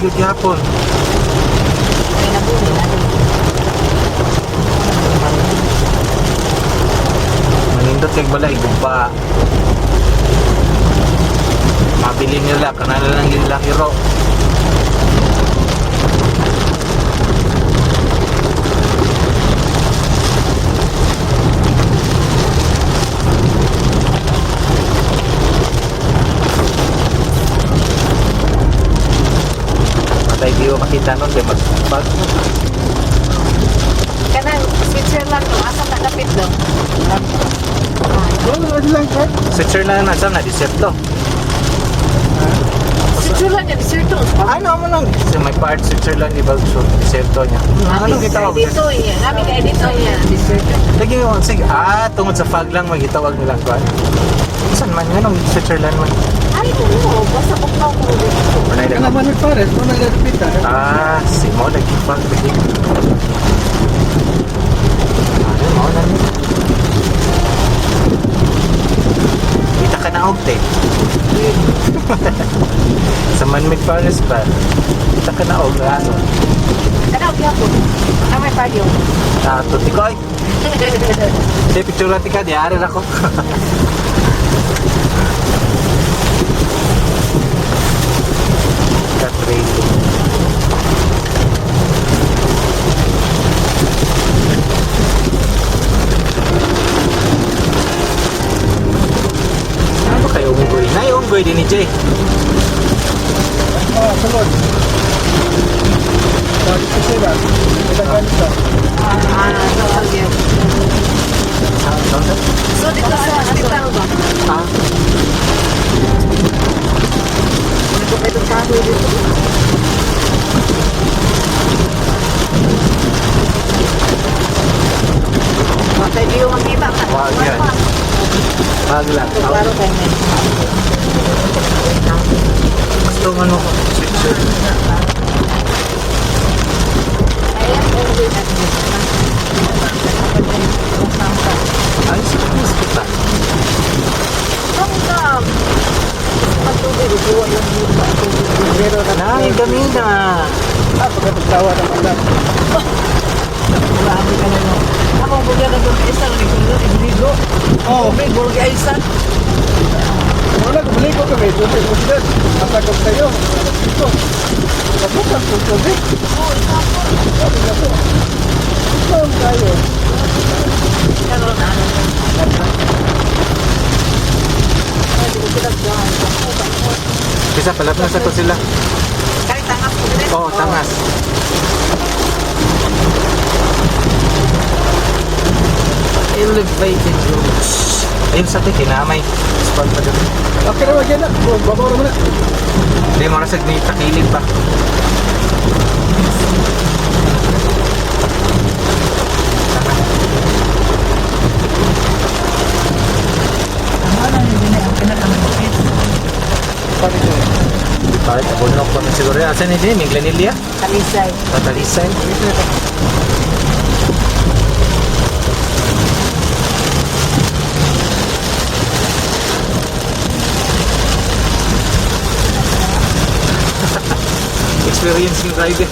yung gihapon. Ay, nabuli na rin. Manindot kay balay, guba. Mabili nila, kanala lang nila hero. Patay di ko makita nun, di mag-bag. Kanang Switzerland no, asa nakapit daw? Switzerland na, saan na, deserto. Switzerland yan, deserto. Ano mo lang? Sa may part Switzerland, di ba? So, deserto niya. Ano kita ko? Dito yan. Kami kaya dito yan, deserto. Lagi mo, sige, tungod sa fog lang, magitawag nilang kuhan. Saan man yan, ang Switzerland man. Ay, oo, basta kung tao ko dito. Manay lang. Kalaman ng forest, mo naglapitan. Si mo, nag-fog. Ano, mo na niya. Kita ka na ogte. Sa man-made forest ba? Kita ka na og, ano? Kanang gihapon. Ang may payo. Tuti ko ay. Hindi, picture natin ka, diyaran ako. Katrailing. Ano kayo unggoy? Na yung unggoy din ni Jay. Sunod. Bakit ko sila? Itagal ito. So, dito sa hospital ba? Ito pa itong kahoy dito. Matay di yung makita. Wag yan. Wag lang. Klaro kayo na. Gusto mo ano ko? Switcher. Ayan, unggoy na dito. Ay, sa hospital. Sangkam! Matubig, buwan lang dito. Pero Ay, gamina. Pagkatagtawa ng alam. marami ka na no. Ako ang bugyan na doon sa isang nagbigo. Oo. May bulgi ay isa. Wala, kumuli ko kami. Doon ay musdan. Matakot kayo. Dito. Kabukan po tubig. Sabi na po. Saan kayo? Karoon na ano. Ay, di ko pinagdahan. Bisa palap na sa to sila. Kahit tangas ko din. Oo, tangas. Elevated roads. Ayun sa atin, kinamay. Spot pa doon. Okay na, wag yan na. Babawara mo na. Hindi mo rasag may takilid pa. Tama lang yung binay ang pinakamalapit. Paano ito? Bakit? Abunok pa na siguro. Asan ni Jay? Minglanilya? Kalisay. Tatalisay? Experience yung rider.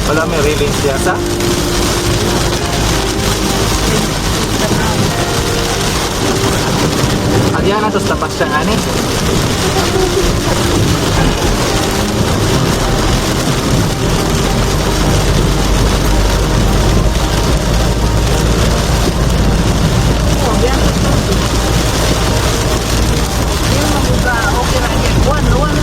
Wala may railing siyasa. Adiyan na to sa tapas siya nga ni. Oh, yan. Yung mabuga, okay na yan. One doon.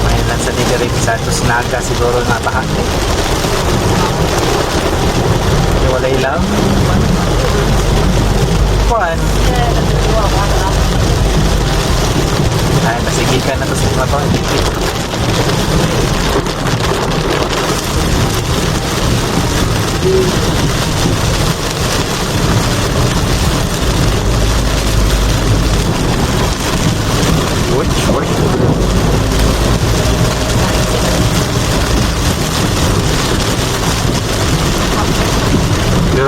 May lang sa Nigarit Santos Naga siguro napahan. Wala ilaw. Kuan. Ay, nasigikan na to sa mga to.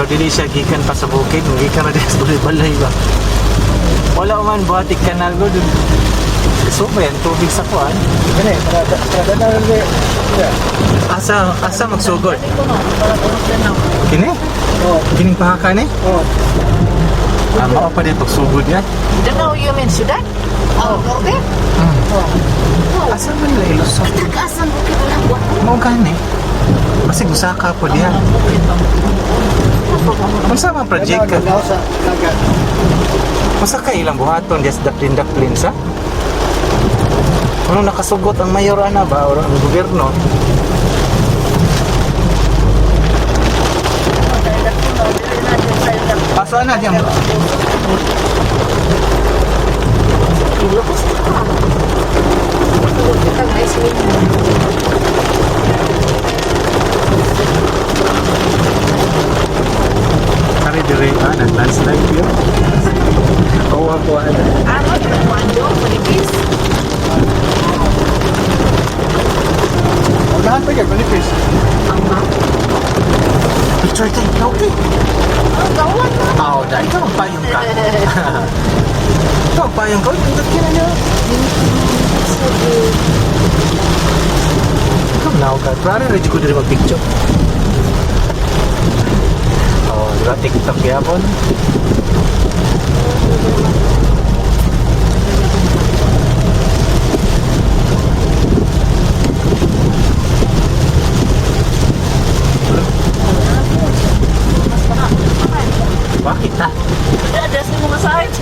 dili siya gikan pa sa bukid, gikan ra diha sa balay ba. Wala man buhatik kanal go dun. So ba yan, tubig sa kuan? Gani, para na rin niya. Asa magsugod? Dali ko no, para tulog na na. Kini? Oh, Kining pahaka ni? oh. Mao pa din pagsugod yan. Don't know you mean Sudan? Oh, Norte? Asa man nila ilusot? Katagasan ko kita lang buwan. Mao gani. Kasi gusaka po diha. Unsa man project ka? Ganaw sa dagat. Masa ka ilang buhaton diya sa daplin sa? Ano nakasugot ang mayor ana ba o ang gobyerno? Paso na diyan. Ilocos ka. Tulog kita ng ice cream. Kari dire nag-landslide yun. Oo ako ano. Ano, yung Wando, manipis. Ang lahat pa kayo, manipis. Ang ba? Picture tayo. Okay. Ang gawan na. Oo, dahil ikaw magpayong ka. Ikaw magpayong ka. Pindot ka na niya. Ikaw na ka. Pero ready ko din mag-picture. Oh, diba? TikTok yapon. Bakit na? Address mo mga site.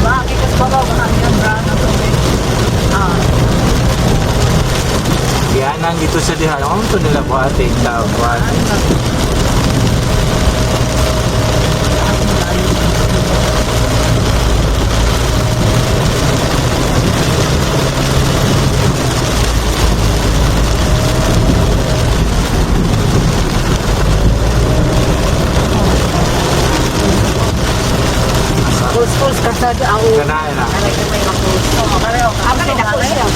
Bakit kasi baka yung brand na to eh. Ah. Yan ang dito sa diha. Ano ito nila buhati? Buhat. Schools kasada ako. Ganahin na. Alay ko may ako. Ako rin ako siya.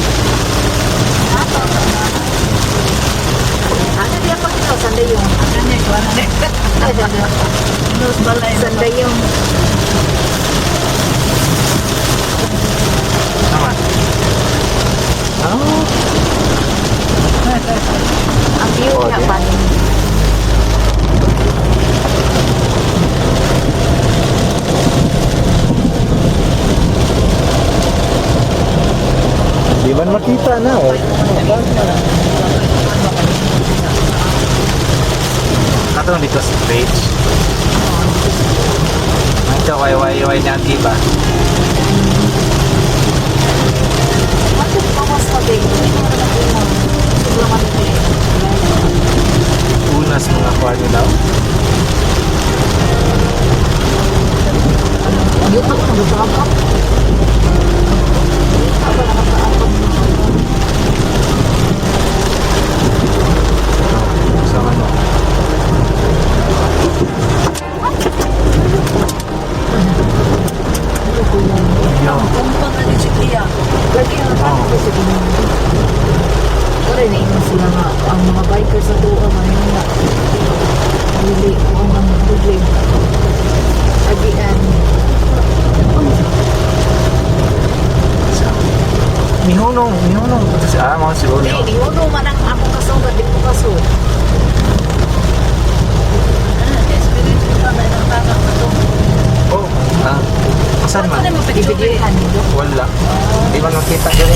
Ano di ako ito? Sanday yung. Ano niya? Ano niya? Sanday yung. Naman. Oh. Ang view Oh, niya di. pa. Di man makita na oh. Katong dito sa page. Ang kaway-way niya diba? Ano pa mas sabi? Sobrang malaki. Unas mga kuha nila. Yung ako nagpapakap. Ako nakapakap. Sa ano? Kumpang na din si Kuya. Lagi ang ko sa ganun. Kaya na sila nga, ang mga bikers sa doon, ngayon na. Lili ko ang mga bugli. Agian. Mihunong. Mga siguro Hindi, mihunong. di mo naman ang akong kasong, di mo kaso. Experience ko na ng tanak na to. Oh, saan man? Ano mo pwede bigyan nito? Wala. Di man makita dyan.